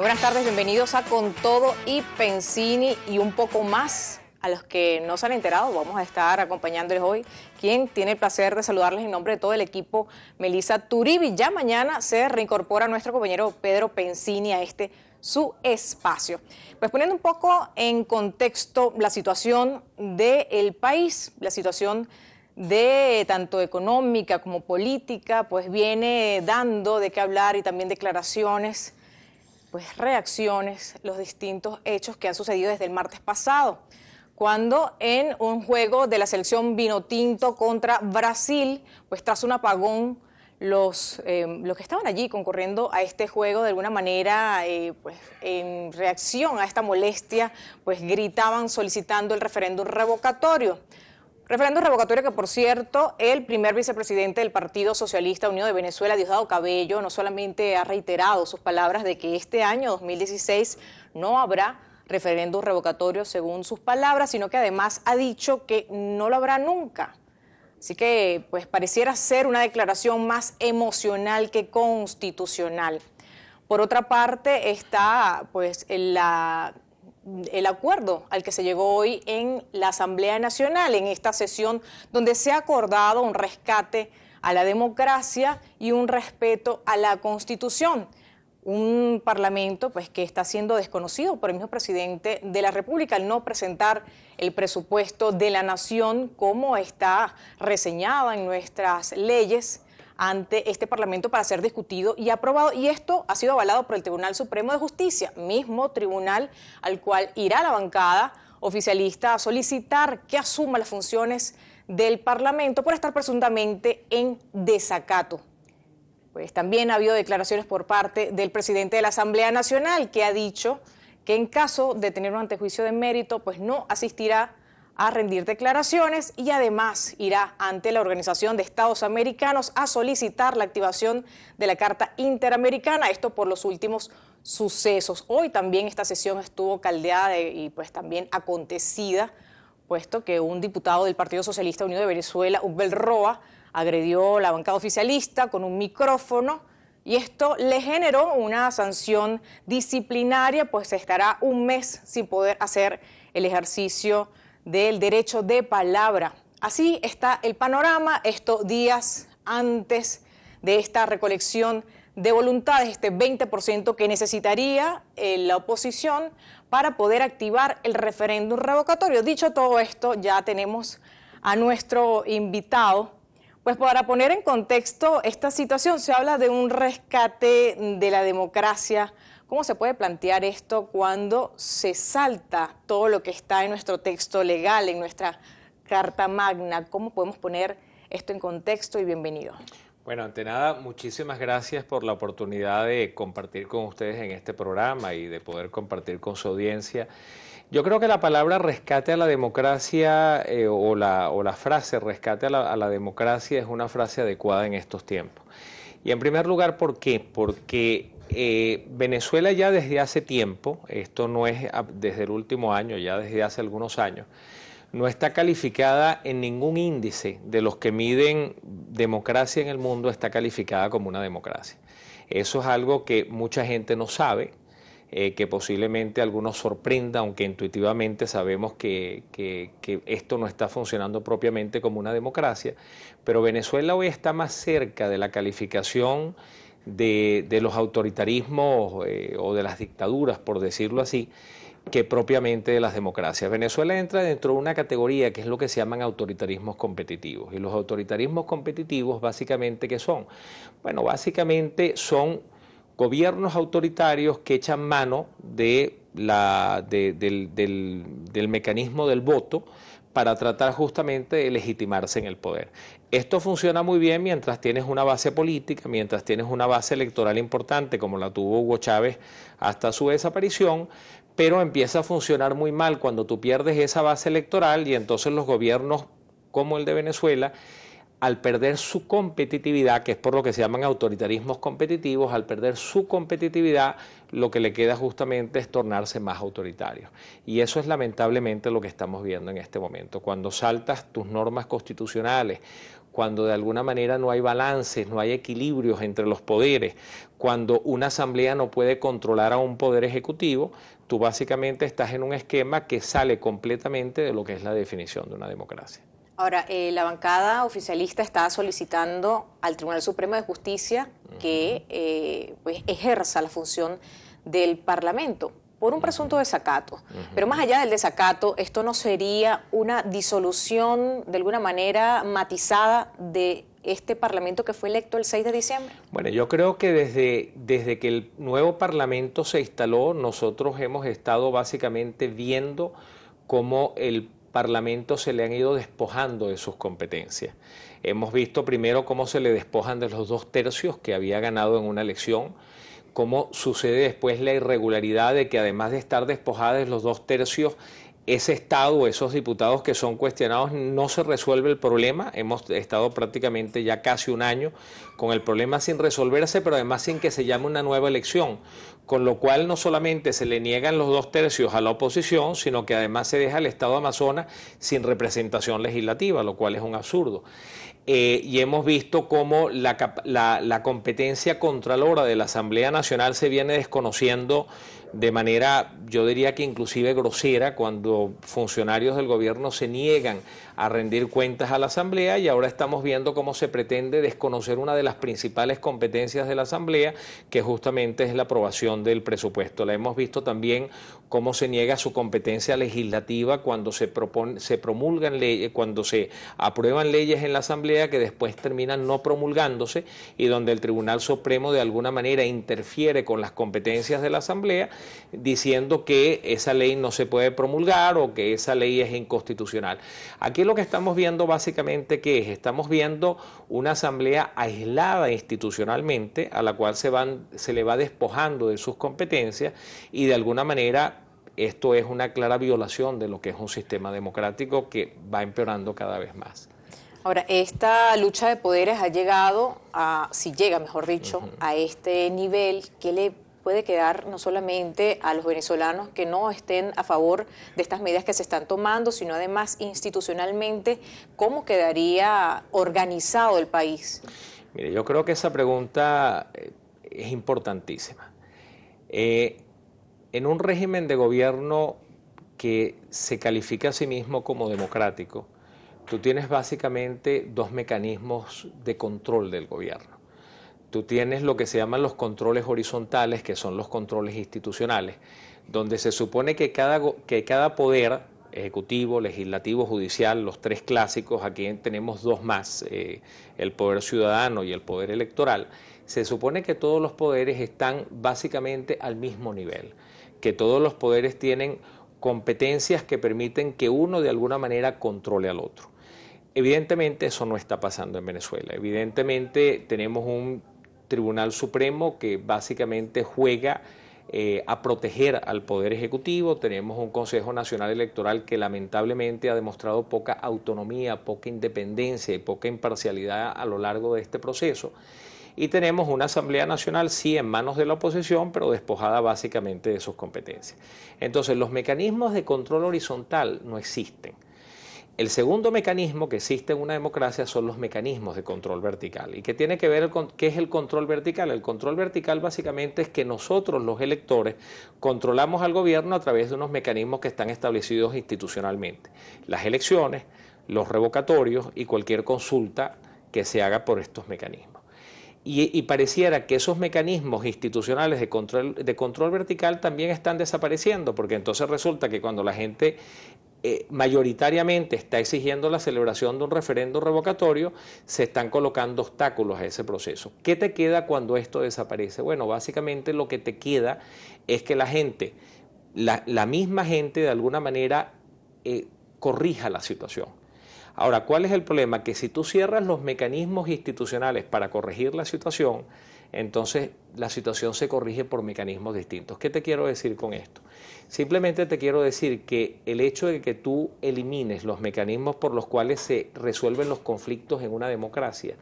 Muy buenas tardes, bienvenidos a Con Todo y Pensini y un poco más. A los que no se han enterado, vamos a estar acompañándoles hoy. Quien tiene el placer de saludarles en nombre de todo el equipo, Melissa Turibi. Ya mañana se reincorpora nuestro compañero Pedro Pensini a su espacio. Pues poniendo un poco en contexto la situación del país, la situación de tanto económica como política, pues viene dando de qué hablar y también declaraciones, pues reacciones, los distintos hechos que han sucedido desde el martes pasado, cuando en un juego de la selección Vinotinto contra Brasil, pues tras un apagón, los que estaban allí concurriendo a este juego de alguna manera, pues en reacción a esta molestia, pues gritaban solicitando el referéndum revocatorio. Referéndum revocatorio que, por cierto, el primer vicepresidente del Partido Socialista Unido de Venezuela, Diosdado Cabello, no solamente ha reiterado sus palabras de que este año 2016 no habrá referéndum revocatorio según sus palabras, sino que además ha dicho que no lo habrá nunca. Así que pues pareciera ser una declaración más emocional que constitucional. Por otra parte está pues el acuerdo al que se llegó hoy en la Asamblea Nacional, en esta sesión donde se ha acordado un rescate a la democracia y un respeto a la Constitución. Un parlamento pues que está siendo desconocido por el mismo presidente de la República al no presentar el presupuesto de la nación como está reseñada en nuestras leyes ante este parlamento para ser discutido y aprobado, y esto ha sido avalado por el Tribunal Supremo de Justicia, mismo tribunal al cual irá la bancada oficialista a solicitar que asuma las funciones del parlamento por estar presuntamente en desacato. Pues también ha habido declaraciones por parte del presidente de la Asamblea Nacional, que ha dicho que en caso de tener un antejuicio de mérito, pues no asistirá a rendir declaraciones y además irá ante la Organización de Estados Americanos a solicitar la activación de la Carta Interamericana, esto por los últimos sucesos. Hoy también esta sesión estuvo caldeada y pues también acontecida, puesto que un diputado del Partido Socialista Unido de Venezuela, Ubel Roa, agredió a la bancada oficialista con un micrófono y esto le generó una sanción disciplinaria, pues estará un mes sin poder hacer el ejercicio del derecho de palabra. Así está el panorama, estos días antes de esta recolección de voluntades, este 20% que necesitaría la oposición para poder activar el referéndum revocatorio. Dicho todo esto, ya tenemos a nuestro invitado. Pues para poner en contexto esta situación, se habla de un rescate de la democracia. ¿Cómo se puede plantear esto cuando se salta todo lo que está en nuestro texto legal, en nuestra Carta Magna? ¿Cómo podemos poner esto en contexto? Y bienvenido. Bueno, ante nada, muchísimas gracias por la oportunidad de compartir con ustedes en este programa y de poder compartir con su audiencia. Yo creo que la palabra rescate a la democracia o la frase rescate a la democracia es una frase adecuada en estos tiempos. Y en primer lugar, ¿por qué? Porque Venezuela ya desde hace tiempo, esto no es desde el último año, ya desde hace algunos años, no está calificada en ningún índice de los que miden democracia en el mundo, está calificada como una democracia. Eso es algo que mucha gente no sabe, que posiblemente a algunos sorprenda, aunque intuitivamente sabemos que esto no está funcionando propiamente como una democracia, pero Venezuela hoy está más cerca de la calificación de los autoritarismos o de las dictaduras, por decirlo así, que propiamente de las democracias. Venezuela entra dentro de una categoría que es lo que se llaman autoritarismos competitivos. Y los autoritarismos competitivos, básicamente, ¿qué son? Bueno, básicamente son gobiernos autoritarios que echan mano del mecanismo del voto para tratar justamente de legitimarse en el poder. Esto funciona muy bien mientras tienes una base política, mientras tienes una base electoral importante como la tuvo Hugo Chávez hasta su desaparición, pero empieza a funcionar muy mal cuando tú pierdes esa base electoral y entonces los gobiernos como el de Venezuela, al perder su competitividad, que es por lo que se llaman autoritarismos competitivos, al perder su competitividad, lo que le queda justamente es tornarse más autoritario. Y eso es lamentablemente lo que estamos viendo en este momento. Cuando saltas tus normas constitucionales, cuando de alguna manera no hay balances, no hay equilibrios entre los poderes, cuando una asamblea no puede controlar a un poder ejecutivo, tú básicamente estás en un esquema que sale completamente de lo que es la definición de una democracia. Ahora, la bancada oficialista está solicitando al Tribunal Supremo de Justicia que pues ejerza la función del Parlamento por un presunto desacato. Pero más allá del desacato, ¿esto no sería una disolución de alguna manera matizada de este Parlamento que fue electo el 6 de diciembre? Bueno, yo creo que desde que el nuevo Parlamento se instaló, nosotros hemos estado básicamente viendo cómo el Parlamento se le han ido despojando de sus competencias. Hemos visto primero cómo se le despojan de los 2/3 que había ganado en una elección, cómo sucede después la irregularidad de que además de estar despojada de los 2/3, ese Estado, esos diputados que son cuestionados, no se resuelve el problema. Hemos estado prácticamente ya casi un año con el problema sin resolverse, pero además sin que se llame una nueva elección, con lo cual no solamente se le niegan los 2/3 a la oposición, sino que además se deja al Estado Amazonas sin representación legislativa, lo cual es un absurdo. Y hemos visto cómo la competencia contralora de la Asamblea Nacional se viene desconociendo de manera, yo diría que inclusive grosera, cuando funcionarios del gobierno se niegan a rendir cuentas a la Asamblea, y ahora estamos viendo cómo se pretende desconocer una de las principales competencias de la Asamblea, que justamente es la aprobación del presupuesto. La hemos visto también cómo se niega su competencia legislativa cuando se promulgan leyes, cuando se aprueban leyes en la Asamblea que después terminan no promulgándose, y donde el Tribunal Supremo de alguna manera interfiere con las competencias de la Asamblea, diciendo que esa ley no se puede promulgar o que esa ley es inconstitucional. Aquí lo que estamos viendo básicamente, ¿qué es? Estamos viendo una asamblea aislada institucionalmente, a la cual se le va despojando de sus competencias, y de alguna manera esto es una clara violación de lo que es un sistema democrático que va empeorando cada vez más. Ahora, esta lucha de poderes ha llegado a, si llega, mejor dicho, a este nivel, ¿qué le puede quedar no solamente a los venezolanos que no estén a favor de estas medidas que se están tomando, sino además institucionalmente, cómo quedaría organizado el país? Mire, yo creo que esa pregunta es importantísima. En un régimen de gobierno que se califica a sí mismo como democrático, tú tienes básicamente dos mecanismos de control del gobierno. Tú tienes lo que se llaman los controles horizontales, que son los controles institucionales, donde se supone que cada poder, ejecutivo, legislativo, judicial, los tres clásicos, aquí tenemos dos más, el poder ciudadano y el poder electoral, se supone que todos los poderes están básicamente al mismo nivel, que todos los poderes tienen competencias que permiten que uno de alguna manera controle al otro. Evidentemente eso no está pasando en Venezuela. Evidentemente tenemos un Tribunal Supremo que básicamente juega a proteger al Poder Ejecutivo. Tenemos un Consejo Nacional Electoral que lamentablemente ha demostrado poca autonomía, poca independencia y poca imparcialidad a lo largo de este proceso. Y tenemos una Asamblea Nacional, sí, en manos de la oposición, pero despojada básicamente de sus competencias. Entonces, los mecanismos de control horizontal no existen. El segundo mecanismo que existe en una democracia son los mecanismos de control vertical. ¿Y qué tiene que ver con qué es el control vertical? El control vertical básicamente es que nosotros, los electores, controlamos al gobierno a través de unos mecanismos que están establecidos institucionalmente. Las elecciones, los revocatorios y cualquier consulta que se haga por estos mecanismos. Y pareciera que esos mecanismos institucionales de control vertical también están desapareciendo, porque entonces resulta que cuando la gente mayoritariamente está exigiendo la celebración de un referendo revocatorio, se están colocando obstáculos a ese proceso. ¿Qué te queda cuando esto desaparece? Bueno, básicamente lo que te queda es que la gente, la misma gente de alguna manera corrija la situación. Ahora, ¿cuál es el problema? Que si tú cierras los mecanismos institucionales para corregir la situación, entonces la situación se corrige por mecanismos distintos. ¿Qué te quiero decir con esto? Simplemente te quiero decir que el hecho de que tú elimines los mecanismos por los cuales se resuelven los conflictos en una democracia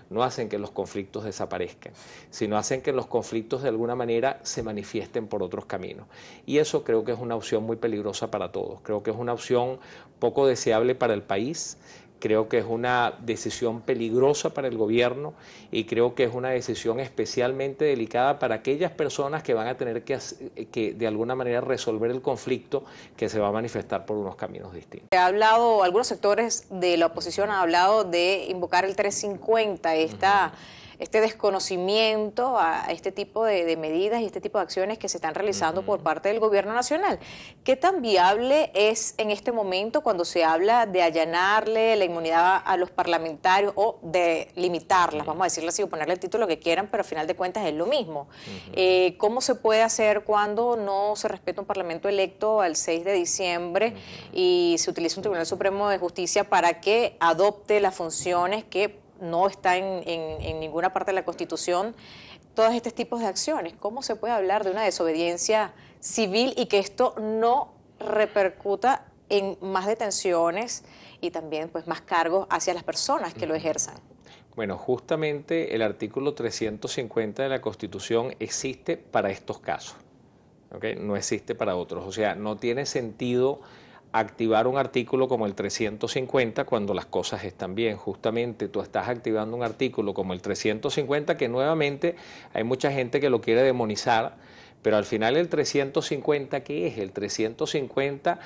no hacen que los conflictos desaparezcan, sino hacen que los conflictos de alguna manera se manifiesten por otros caminos. Y eso creo que es una opción muy peligrosa para todos. Creo que es una opción poco deseable para el país, Creo que es una decisión peligrosa para el gobierno y creo que es una decisión especialmente delicada para aquellas personas que van a tener que de alguna manera resolver el conflicto que se va a manifestar por unos caminos distintos. Ha hablado, algunos sectores de la oposición han hablado de invocar el 350, este desconocimiento a este tipo de medidas y este tipo de acciones que se están realizando por parte del gobierno nacional. ¿Qué tan viable es en este momento cuando se habla de allanarle la inmunidad a los parlamentarios o de limitarlas, vamos a decirlo así, o ponerle el título que quieran, pero al final de cuentas es lo mismo? ¿Cómo se puede hacer cuando no se respeta un parlamento electo al 6 de diciembre y se utiliza un Tribunal Supremo de Justicia para que adopte las funciones que no está en ninguna parte de la Constitución, todos estos tipos de acciones? ¿Cómo se puede hablar de una desobediencia civil y que esto no repercuta en más detenciones y también pues más cargos hacia las personas que lo ejerzan? Bueno, justamente el artículo 350 de la Constitución existe para estos casos, ¿okay? No existe para otros. O sea, no tiene sentido activar un artículo como el 350 cuando las cosas están bien. Justamente tú estás activando un artículo como el 350 que nuevamente hay mucha gente que lo quiere demonizar, pero al final el 350, ¿qué es? El 350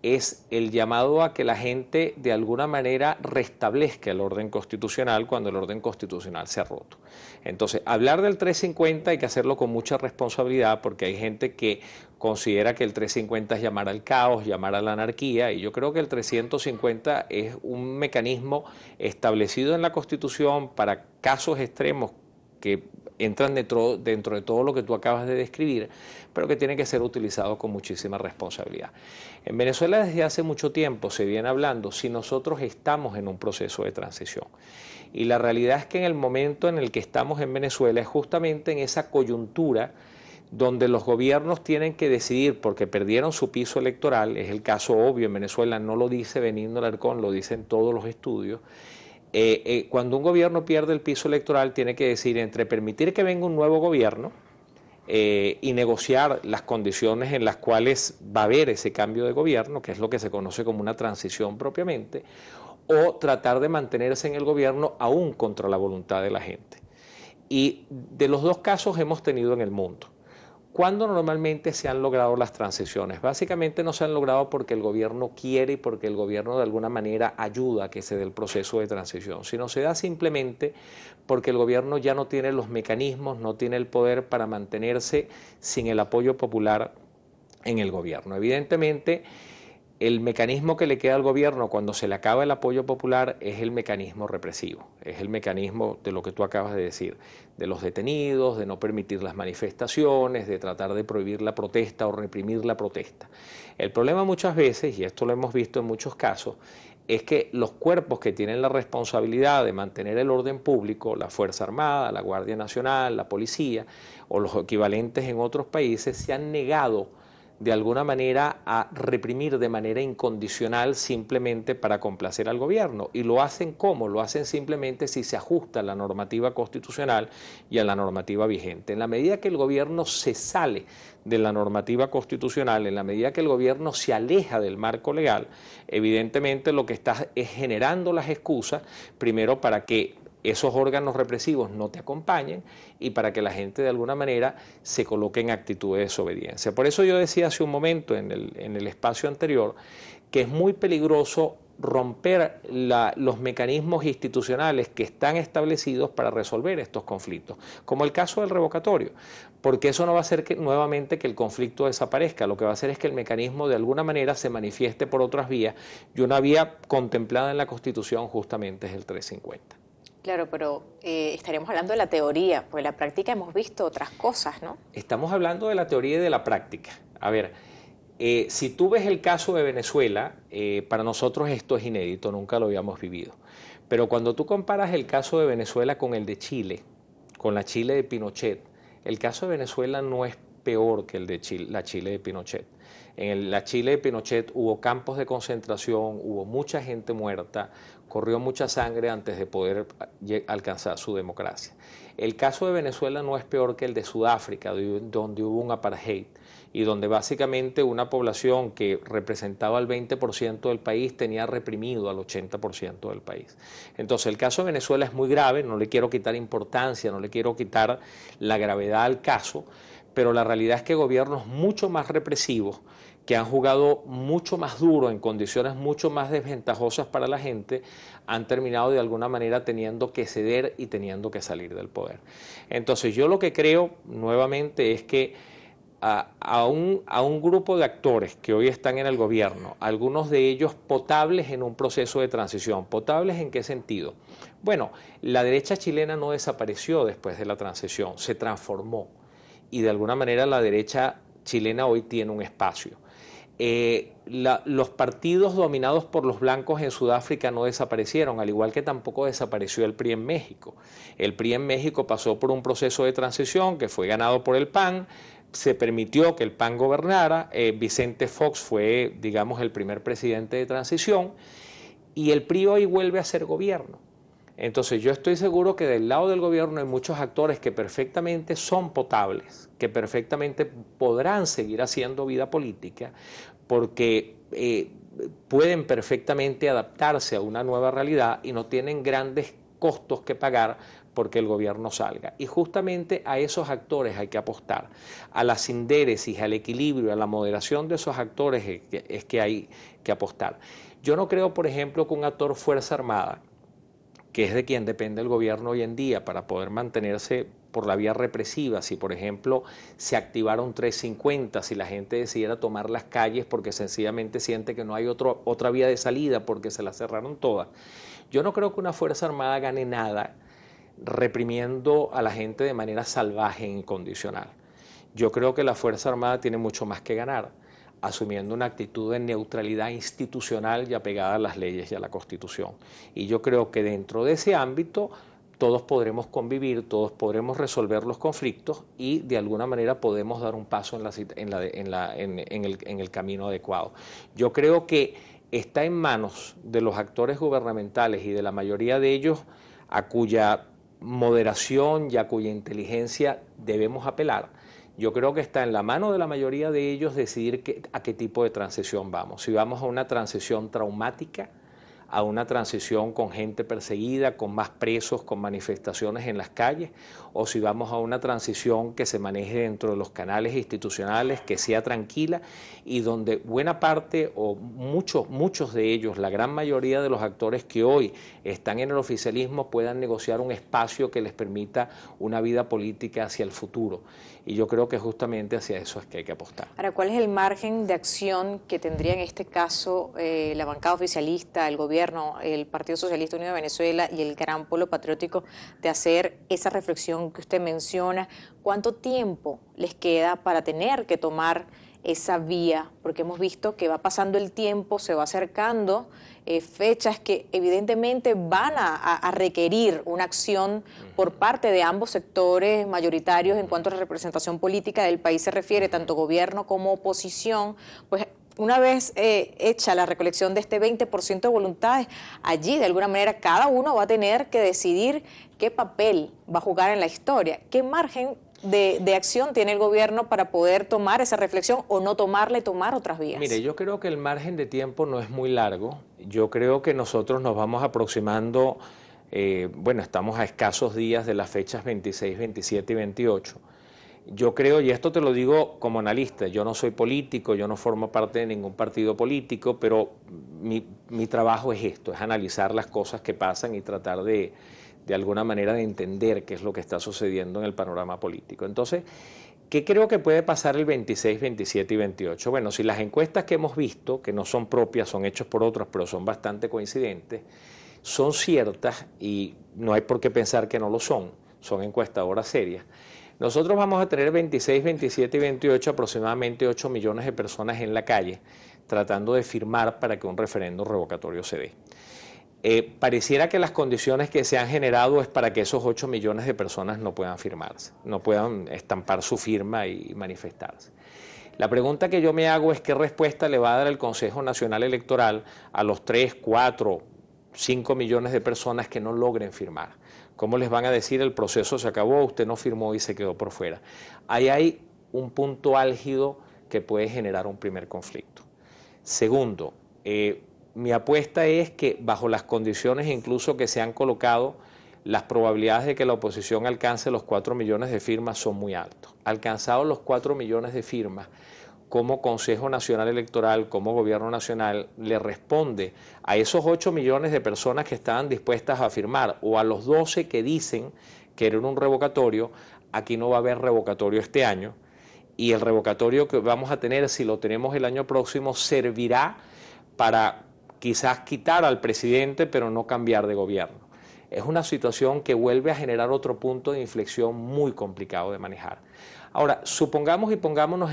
es el llamado a que la gente de alguna manera restablezca el orden constitucional cuando el orden constitucional se ha roto. Entonces, hablar del 350 hay que hacerlo con mucha responsabilidad porque hay gente que considera que el 350 es llamar al caos, llamar a la anarquía, y yo creo que el 350 es un mecanismo establecido en la Constitución para casos extremos que entran dentro de todo lo que tú acabas de describir, pero que tiene que ser utilizado con muchísima responsabilidad. En Venezuela desde hace mucho tiempo se viene hablando si nosotros estamos en un proceso de transición. Y la realidad es que en el momento en el que estamos en Venezuela es justamente en esa coyuntura donde los gobiernos tienen que decidir porque perdieron su piso electoral. Es el caso obvio en Venezuela, no lo dice Benigno Alarcón, lo dicen todos los estudios. Cuando un gobierno pierde el piso electoral tiene que decidir entre permitir que venga un nuevo gobierno y negociar las condiciones en las cuales va a haber ese cambio de gobierno, que es lo que se conoce como una transición propiamente, o tratar de mantenerse en el gobierno aún contra la voluntad de la gente. Y de los dos casos hemos tenido en el mundo. ¿Cuándo normalmente se han logrado las transiciones? Básicamente no se han logrado porque el gobierno quiere y porque el gobierno de alguna manera ayuda a que se dé el proceso de transición, sino se da simplemente porque el gobierno ya no tiene los mecanismos, no tiene el poder para mantenerse sin el apoyo popular en el gobierno. Evidentemente, el mecanismo que le queda al gobierno cuando se le acaba el apoyo popular es el mecanismo represivo, es el mecanismo de lo que tú acabas de decir, de los detenidos, de no permitir las manifestaciones, de tratar de prohibir la protesta o reprimir la protesta. El problema muchas veces, y esto lo hemos visto en muchos casos, es que los cuerpos que tienen la responsabilidad de mantener el orden público, la Fuerza Armada, la Guardia Nacional, la Policía o los equivalentes en otros países, se han negado de alguna manera a reprimir de manera incondicional simplemente para complacer al gobierno. ¿Y lo hacen cómo? Lo hacen simplemente si se ajusta a la normativa constitucional y a la normativa vigente. En la medida que el gobierno se sale de la normativa constitucional, en la medida que el gobierno se aleja del marco legal, evidentemente lo que está es generando las excusas, primero para que esos órganos represivos no te acompañen y para que la gente de alguna manera se coloque en actitud de desobediencia. Por eso yo decía hace un momento en el espacio anterior que es muy peligroso romper los mecanismos institucionales que están establecidos para resolver estos conflictos, como el caso del revocatorio, porque eso no va a hacer nuevamente que el conflicto desaparezca, lo que va a hacer es que el mecanismo de alguna manera se manifieste por otras vías, y una vía contemplada en la Constitución justamente es el 350. Claro, pero estaríamos hablando de la teoría, pues en la práctica hemos visto otras cosas, ¿no? Estamos hablando de la teoría y de la práctica. A ver, si tú ves el caso de Venezuela, para nosotros esto es inédito, nunca lo habíamos vivido. Pero cuando tú comparas el caso de Venezuela con el de Chile, con la Chile de Pinochet, el caso de Venezuela no es peor que el de la Chile de Pinochet. En la Chile de Pinochet hubo campos de concentración, hubo mucha gente muerta, corrió mucha sangre antes de poder alcanzar su democracia. El caso de Venezuela no es peor que el de Sudáfrica, donde hubo un apartheid y donde básicamente una población que representaba el 20% del país tenía reprimido al 80% del país. Entonces el caso de Venezuela es muy grave, no le quiero quitar importancia, no le quiero quitar la gravedad al caso, pero la realidad es que gobiernos mucho más represivos, que han jugado mucho más duro en condiciones mucho más desventajosas para la gente, han terminado de alguna manera teniendo que ceder y teniendo que salir del poder. Entonces yo lo que creo nuevamente es que a un grupo de actores que hoy están en el gobierno, algunos de ellos potables en un proceso de transición. ¿Potables en qué sentido? Bueno, la derecha chilena no desapareció después de la transición, se transformó y de alguna manera la derecha chilena hoy tiene un espacio. Los partidos dominados por los blancos en Sudáfrica no desaparecieron, al igual que tampoco desapareció el PRI en México. El PRI en México pasó por un proceso de transición que fue ganado por el PAN, se permitió que el PAN gobernara, Vicente Fox fue, digamos, el primer presidente de transición y el PRI hoy vuelve a ser gobierno. Entonces yo estoy seguro que del lado del gobierno hay muchos actores que perfectamente son potables, que perfectamente podrán seguir haciendo vida política porque pueden perfectamente adaptarse a una nueva realidad y no tienen grandes costos que pagar porque el gobierno salga. Y justamente a esos actores hay que apostar, a la sindéresis, al equilibrio, a la moderación de esos actores es que hay que apostar. Yo no creo, por ejemplo, que un actor Fuerza Armada, que es de quien depende el gobierno hoy en día para poder mantenerse por la vía represiva, si por ejemplo se activara un 350, si la gente decidiera tomar las calles porque sencillamente siente que no hay otra vía de salida porque se las cerraron todas. Yo no creo que una Fuerza Armada gane nada reprimiendo a la gente de manera salvaje e incondicional. Yo creo que la Fuerza Armada tiene mucho más que ganar, asumiendo una actitud de neutralidad institucional y apegada a las leyes y a la Constitución. Y yo creo que dentro de ese ámbito todos podremos convivir, todos podremos resolver los conflictos y de alguna manera podemos dar un paso en el camino adecuado. Yo creo que está en manos de los actores gubernamentales y de la mayoría de ellos a cuya moderación y a cuya inteligencia debemos apelar. Yo creo que está en la mano de la mayoría de ellos decidir a qué tipo de transición vamos. Si vamos a una transición traumática, a una transición con gente perseguida, con más presos, con manifestaciones en las calles, o si vamos a una transición que se maneje dentro de los canales institucionales, que sea tranquila y donde buena parte o muchos de ellos, la gran mayoría de los actores que hoy están en el oficialismo puedan negociar un espacio que les permita una vida política hacia el futuro. Y yo creo que justamente hacia eso es que hay que apostar. Ahora, ¿cuál es el margen de acción que tendría en este caso la bancada oficialista, el gobierno, el Partido Socialista Unido de Venezuela y el Gran Polo Patriótico de hacer esa reflexión que usted menciona? ¿Cuánto tiempo les queda para tener que tomar esa vía? Porque hemos visto que va pasando el tiempo, se va acercando fechas que evidentemente van a requerir una acción por parte de ambos sectores mayoritarios en cuanto a la representación política del país se refiere, tanto gobierno como oposición. Pues una vez hecha la recolección de este 20% de voluntades, allí de alguna manera cada uno va a tener que decidir qué papel va a jugar en la historia, qué margen de acción tiene el gobierno para poder tomar esa reflexión o no tomarla y tomar otras vías. Mire, yo creo que el margen de tiempo no es muy largo. Yo creo que nosotros nos vamos aproximando, bueno, estamos a escasos días de las fechas 26, 27 y 28. Yo creo, y esto te lo digo como analista, yo no soy político, yo no formo parte de ningún partido político, pero mi trabajo es esto, es analizar las cosas que pasan y tratar de alguna manera de entender qué es lo que está sucediendo en el panorama político. Entonces, ¿qué creo que puede pasar el 26, 27 y 28? Bueno, si las encuestas que hemos visto, que no son propias, son hechas por otros, pero son bastante coincidentes, son ciertas y no hay por qué pensar que no lo son encuestadoras serias. Nosotros vamos a tener 26, 27 y 28 aproximadamente 8 millones de personas en la calle tratando de firmar para que un referendo revocatorio se dé. pareciera que las condiciones que se han generado es para que esos 8 millones de personas no puedan firmarse, no puedan estampar su firma y manifestarse. La pregunta que yo me hago es qué respuesta le va a dar el Consejo Nacional Electoral a los 3, 4, 5 millones de personas que no logren firmar. ¿Cómo les van a decir el proceso se acabó, usted no firmó y se quedó por fuera? Ahí hay un punto álgido que puede generar un primer conflicto. Segundo, mi apuesta es que bajo las condiciones incluso que se han colocado, las probabilidades de que la oposición alcance los 4 millones de firmas son muy altas. Alcanzados los 4 millones de firmas, como Consejo Nacional Electoral, como Gobierno Nacional, le responde a esos 8 millones de personas que estaban dispuestas a firmar o a los 12 que dicen que era un revocatorio, aquí no va a haber revocatorio este año y el revocatorio que vamos a tener, si lo tenemos el año próximo, servirá para quizás quitar al presidente, pero no cambiar de gobierno. Es una situación que vuelve a generar otro punto de inflexión muy complicado de manejar. Ahora, supongamos y pongámonos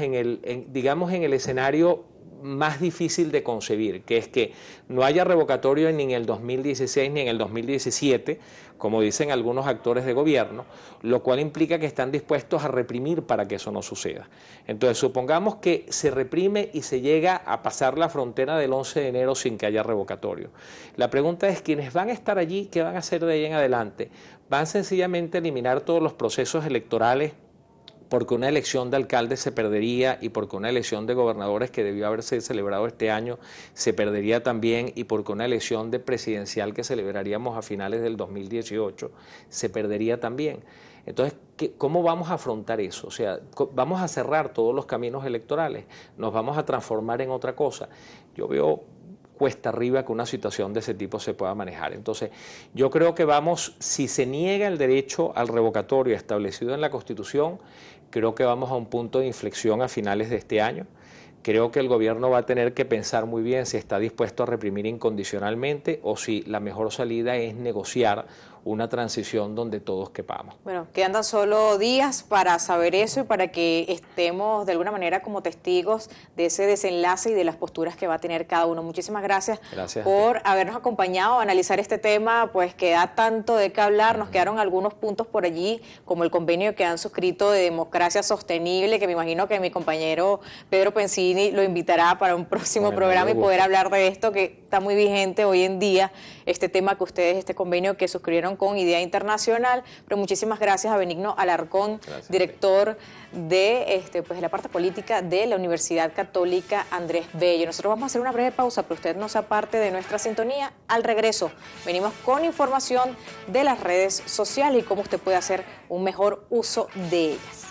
digamos en el escenario más difícil de concebir, que es que no haya revocatorio ni en el 2016 ni en el 2017, como dicen algunos actores de gobierno, lo cual implica que están dispuestos a reprimir para que eso no suceda. Entonces, supongamos que se reprime y se llega a pasar la frontera del 11 de enero sin que haya revocatorio. La pregunta es, ¿quiénes van a estar allí? ¿Qué van a hacer de ahí en adelante? ¿Van sencillamente a eliminar todos los procesos electorales porque una elección de alcalde se perdería y porque una elección de gobernadores que debió haberse celebrado este año se perdería también y porque una elección de presidencial que celebraríamos a finales del 2018 se perdería también? Entonces, ¿cómo vamos a afrontar eso? O sea, ¿vamos a cerrar todos los caminos electorales? ¿Nos vamos a transformar en otra cosa? Yo veo cuesta arriba que una situación de ese tipo se pueda manejar. Entonces, yo creo que si se niega el derecho al revocatorio establecido en la Constitución, creo que vamos a un punto de inflexión a finales de este año. Creo que el gobierno va a tener que pensar muy bien si está dispuesto a reprimir incondicionalmente o si la mejor salida es negociar una transición donde todos quepamos. Bueno, quedan tan solo días para saber eso y para que estemos de alguna manera como testigos de ese desenlace y de las posturas que va a tener cada uno. Muchísimas gracias por habernos acompañado a analizar este tema, pues queda tanto de qué hablar. Nos quedaron algunos puntos por allí, como el convenio que han suscrito de democracia sostenible, que me imagino que mi compañero Pedro Pensini lo invitará para un próximo programa y poder hablar de esto que está muy vigente hoy en día, este tema que ustedes, este convenio que suscribieron con Idea Internacional. Pero muchísimas gracias a Benigno Alarcón, director de pues, la parte política de la Universidad Católica Andrés Bello. Nosotros vamos a hacer una breve pausa, pero usted no se aparte de nuestra sintonía. Al regreso venimos con información de las redes sociales y cómo usted puede hacer un mejor uso de ellas.